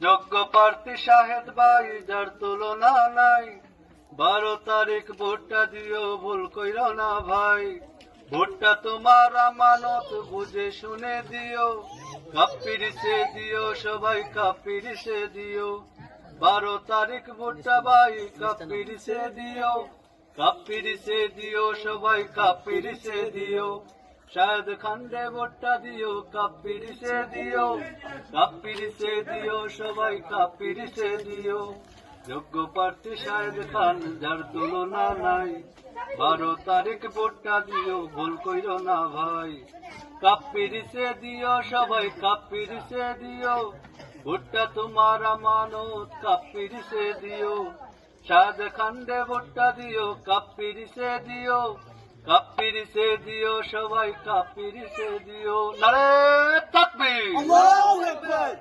যোগ্য প্রার্থী শাহেদ ভাই যার তুলনা নাই, 12 তারিখ ভোটটা দিও ভুল কইরো না ভাই। ভোটটা তোমার আমানত বুঝে শুনে দিও, কাপ্পিরিসে দিও সবাই কাপ্পিরিসে দিও। 12 তারিখ ভোটটা ভাই কাপ্পিরিসে দিও, কাপ্পিরিসে দিও সবাই কাপ্পিরিসে দিও। শাহেদ খানরে ভোটটা দিও কাপ্পিরিসে দিও, কাপ্পিরিসে দিও সবাই কাপ্পিরিসে দিও। যোগ্য প্রার্থী শাহেদ খান যার তুলনা নাই, 12 তারিখ ভোটটা দিও ভুল কইরো না ভাই। কাপ্পিরিসে দিও সবাই কাপ্পিরিসে দিও, ভোটটা তোমার আমানত কাপ্পিরিসে দিও। শাহেদ খানরে ভোটটা দিও কাপ্পিরিসে দিও, কাপ্পিরিসে দিও সবাই কাপ্পিরিসে দিও। নারে তাকবীর। আল্লাহু আকবার।